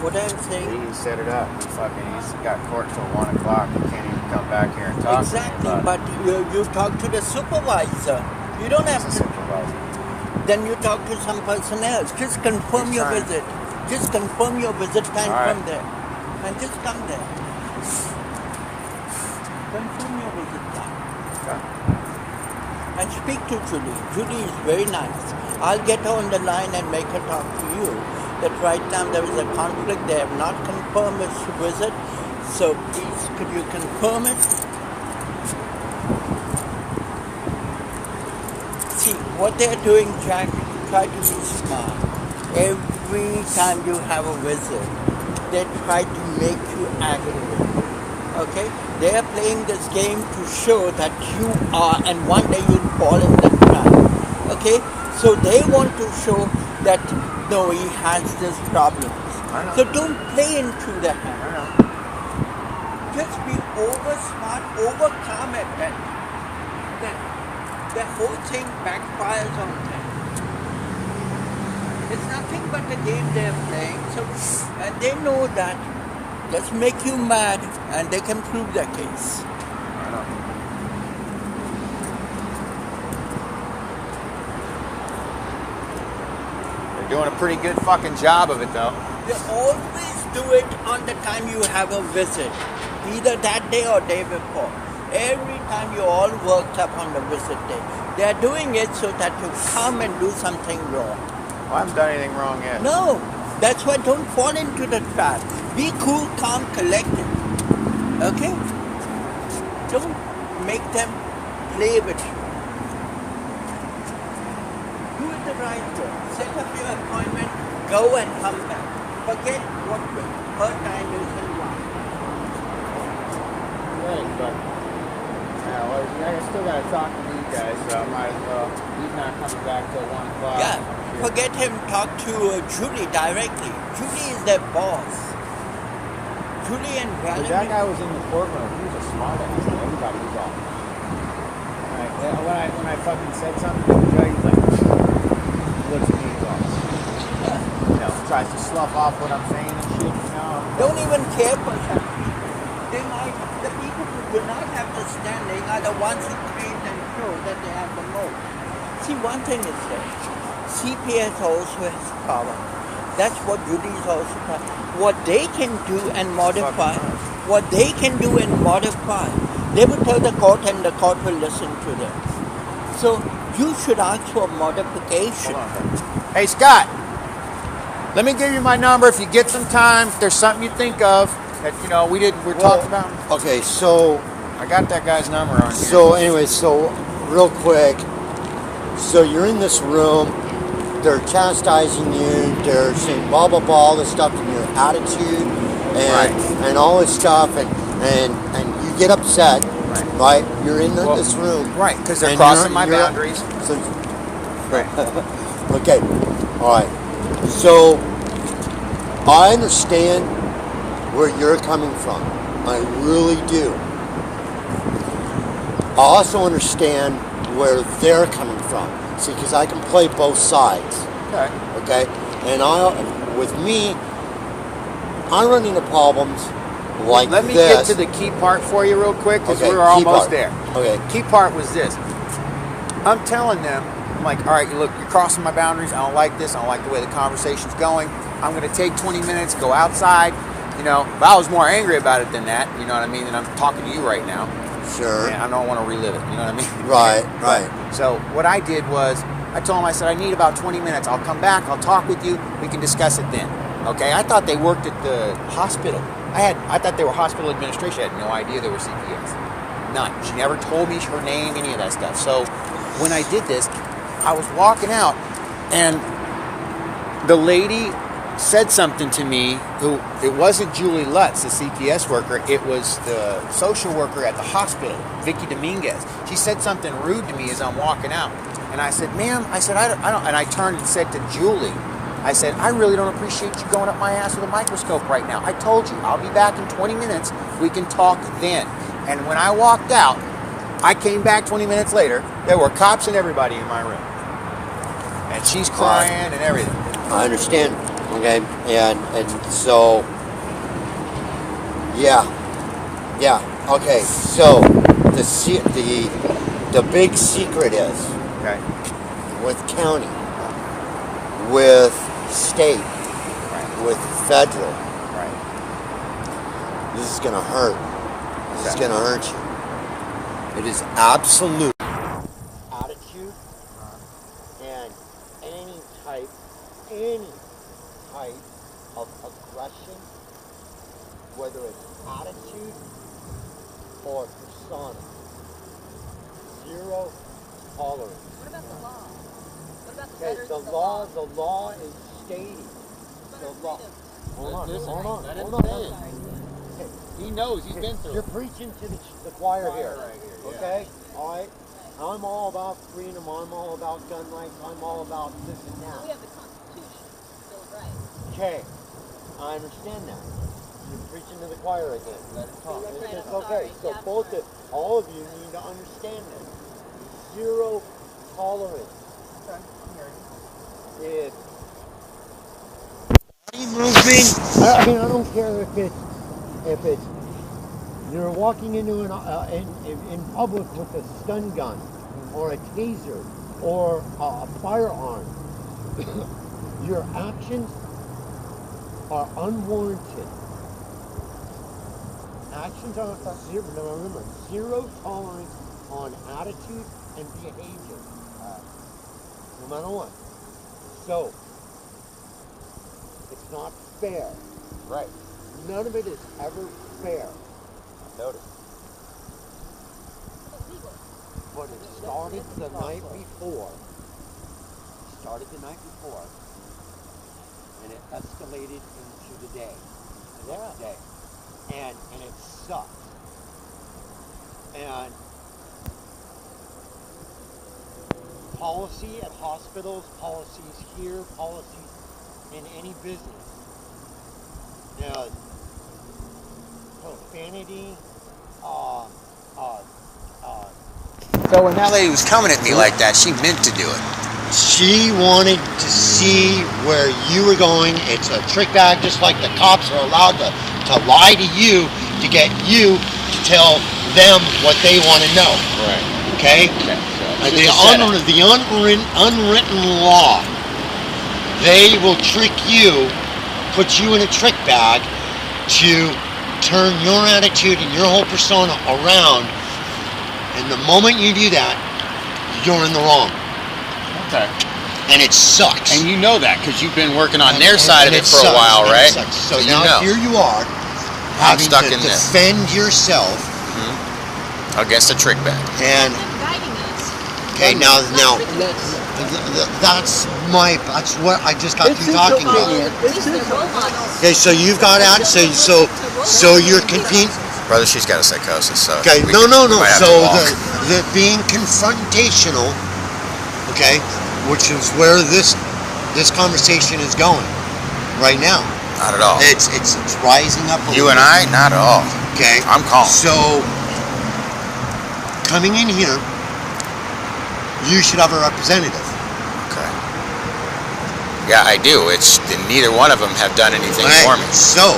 What I'm saying. He set it up. He's got court till 1 o'clock. He can't even come back here and talk Exactly, to me. but you talk to the supervisor. You don't have to. Supervisor. Then you talk to some person else. Just confirm your visit. Just confirm your visit time from there. And just come there. Confirm your visit time. Okay. And speak to Judy. Judy is very nice. I'll get her on the line and make her talk to you. That right now there is a conflict. They have not confirmed his visit. So please, could you confirm it? See, what they're doing, Jack, try to be smart. Every time you have a visit, they try to make you aggravated. Okay? They are playing this game to show that you are, and one day you'll fall in the trap. Okay? So they want to show that, no, he has this problem. So don't play into the hand. Just be over smart, over calm at that. Then the whole thing backfires on them. It's nothing but the game they're playing. So, and they know that. Let's make you mad, and they can prove their case. They're doing a pretty good fucking job of it, though. They always do it on the time you have a visit, either that day or day before. Every time you're all worked up on the visit day. They're doing it so that you come and do something wrong. Well, I haven't done anything wrong yet. No, that's why don't fall into the trap. Be cool, calm, collected. Okay? Don't make them play with you. Do it the right way. Set up your appointment, go and come back. Forget what her time is and why. Right, but I still got to talk to these guys, so I might as well. He's not coming back till 1 o'clock. Yeah, forget him. Talk to Julie directly. Julie is their boss. Julie and Valerie. That guy was in the courtroom. He was a smart ass. Everybody was off. When I fucking said something to the judge, he's like, looks at me and goes, tries to slough off what I'm saying and shit, Don't even care for that. The people who do not have the standing are the ones who create and show that they have the most. See, one thing is that CPS also has power. That's what Judy is also trying. What they can do and modify, they will tell the court and the court will listen to them. So you should ask for modification. Hey, Scott, let me give you my number if you get some time. If there's something you think of that, we're talking about. Okay, so I got that guy's number on here. So anyway, real quick, so you're in this room. They're chastising you. They're saying blah blah blah, all this stuff, and your attitude, and all this stuff, and you get upset, right? You're in this room, right? Because they're crossing my boundaries. Okay, all right. So I understand where you're coming from. I really do. I also understand where they're coming from. See, because I can play both sides. Okay? And with me, I run into problems like Let me get to the key part for you real quick, because we're almost there. Okay. Key part was this. I'm telling them, I'm like, all right, look, you're crossing my boundaries. I don't like this. I don't like the way the conversation's going. I'm going to take 20 minutes, go outside. But I was more angry about it than that. You know what I mean? And I'm talking to you right now. Sure. And I don't want to relive it. You know what I mean? Right. So what I did was, I told him, I said, I need about 20 minutes. I'll come back. I'll talk with you. We can discuss it then. Okay? I thought they worked at the hospital. I thought they were hospital administration. I had no idea they were CPS. None. She never told me her name, any of that stuff. So when I did this, I was walking out, and the lady said something to me who, it wasn't Julie Lutz, the CPS worker, it was the social worker at the hospital, Vicky Dominguez. She said something rude to me as I'm walking out. And I said, ma'am, I don't, and I turned and said to Julie, I said, I really don't appreciate you going up my ass with a microscope right now. I told you, I'll be back in 20 minutes. We can talk then. And when I walked out, I came back 20 minutes later. There were cops and everybody in my room. And she's crying and everything. I understand. Okay, and so yeah. Okay, so the big secret is Okay. with county, with state, Right. with federal. Right. This is gonna hurt. This is Okay. gonna hurt you. It is absolute attitude and any type of aggression, whether it's attitude or persona. Zero tolerance. What about the law? What about the Okay, letters the of the law is stating. The law. Hold on. Let him Okay. say. He knows. He's been through You're it. preaching to the choir here. Right here, yeah. Okay? All right? I'm all about freedom. I'm all about gun rights. I'm all about this and We that. have the Constitution, Bill of Rights. Okay. I understand that. You're preaching to the choir again. Let him talk. Right, It's I'm okay. sorry. So Yeah, both of all of you need to understand this. Zero tolerance. Okay, I'm hearing you. If body movement, I mean, I don't care if it's you're walking into in public with a stun gun or a taser or a firearm. Your actions are unwarranted. Actions are zero. Remember, zero tolerance on attitude and behavior, no matter what. So it's not fair. Right. None of it is ever fair. Notice. illegal. But it started the night before. And it escalated into the day. The next day. And it sucks. And policy at hospitals, policies here, policies in any business. Profanity, So when that lady was coming at me like that, she meant to do it. she wanted to see where you were going. It's a trick bag, just like the cops are allowed to lie to you to get you to tell them what they want to know. Right. Okay? The unwritten law, they will trick you, put you in a trick bag to turn your attitude and your whole persona around. And the moment you do that, you're in the wrong. Okay. And it sucks. And you know that because you've been working on their side of it for sucks, a while, and right? it sucks. So you now know. here you are, having stuck to in this. defend yourself. Against a trick bag. And Them guiding us. okay, now that's what I just got through talking about. At least they're role models. Okay, so you've got out. So you're competing. Brother, she's got a psychosis, so. Okay, we no. might have So to walk. the being confrontational, okay, which is where this conversation is going right now. Not at all. It's rising up. You and I, not at all. Okay, I'm calm. So coming in here, you should have a representative. Okay. Yeah, I do. It's neither one of them have done anything for me. So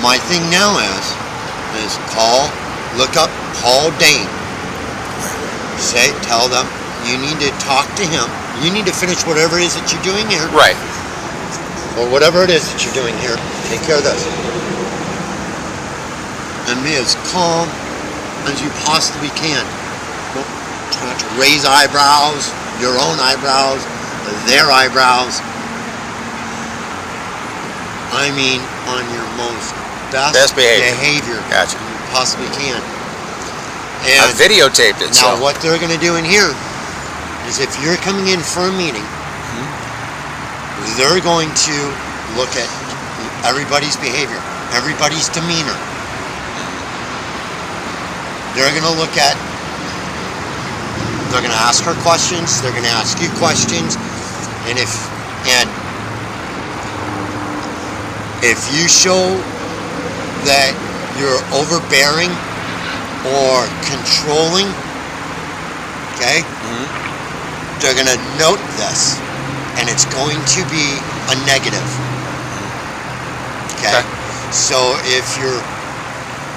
my thing now is look up Paul Dane. Tell them you need to talk to him. You need to finish whatever it is that you're doing here. Right. Or whatever it is that you're doing here. Take care of this. And be as calm as you possibly can. Don't try not to raise eyebrows, your own eyebrows, their eyebrows. I mean, on your most best behavior Gotcha. you possibly can. I And videotaped it, now so. what they're going to do in here is if you're coming in for a meeting, they're going to look at everybody's behavior, everybody's demeanor. They're going to ask her questions, they're going to ask you questions, and if you show that you're overbearing or controlling, okay, they're going to note this, and it's going to be a negative. Okay. So if you're,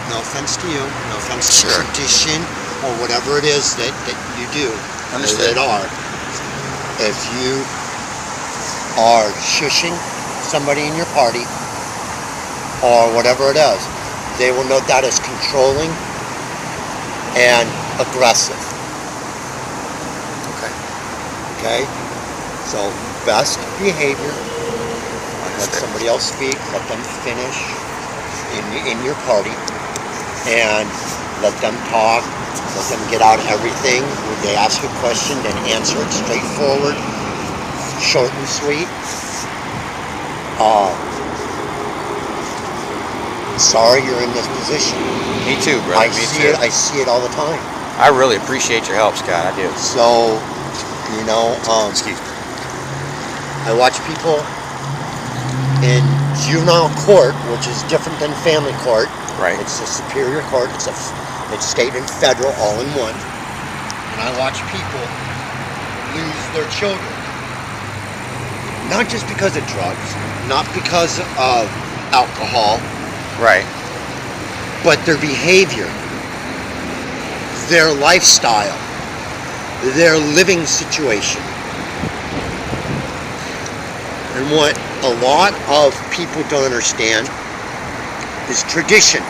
no offense to you, no offense to Sure. tradition or whatever it is that you do, Understood. that are, if you are shushing somebody in your party or whatever it is, they will note that as controlling and aggressive. Okay. Okay? So best behavior, let Understood. somebody else speak, let them finish in your party, and let them talk, let them get out everything. When they ask a question, then answer it straightforward, short and sweet. Sorry you're in this position. Me too, brother. I Me see too. it. I see it all the time. I really appreciate your help, Scott. I do. So, you know, Excuse me. I watch people in juvenile court, which is different than family court. Right. It's a superior court. It's state and federal all in one. And I watch people lose their children, not just because of drugs, not because of alcohol, Right. but their behavior, their lifestyle, their living situation. And what a lot of people don't understand is tradition.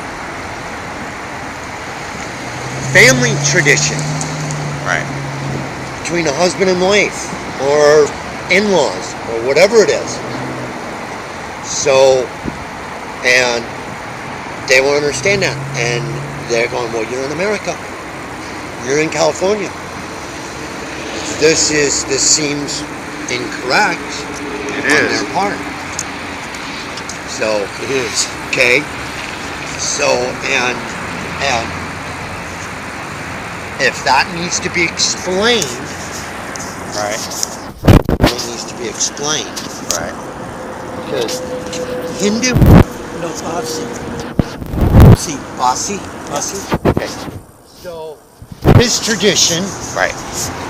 Family tradition Right. between a husband and wife or in-laws or whatever it is. So, and they won't understand that. And they're going, well, you're in America. You're in California. This seems incorrect It on is. their part. So it is. Okay. So and if that needs to be explained, Right. it needs to be explained. Right. Because Hindu, No, Parsi. Basi. Okay. So his tradition Right.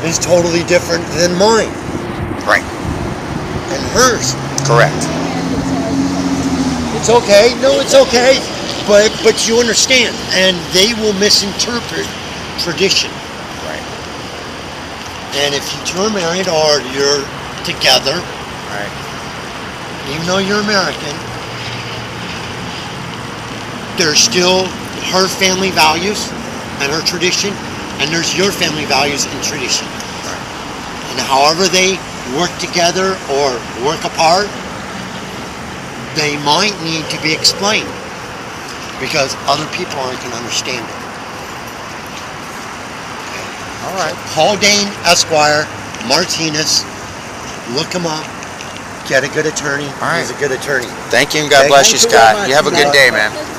is totally different than mine Right. and hers. Correct. It's okay. No, it's okay. But you understand, and they will misinterpret tradition. Right. And if you two are married or you're together, Right. even though you're American, there's still her family values and her tradition, and there's your family values and tradition. Right. And however they work together or work apart, they might need to be explained because other people aren't going to understand it. All right. Paul Dane Esquire, Martinez, look him up. Get a good attorney. All right. He's a good attorney. Thank you and God Okay. bless you, Thank you very Scott. much. You have a good day, man. Just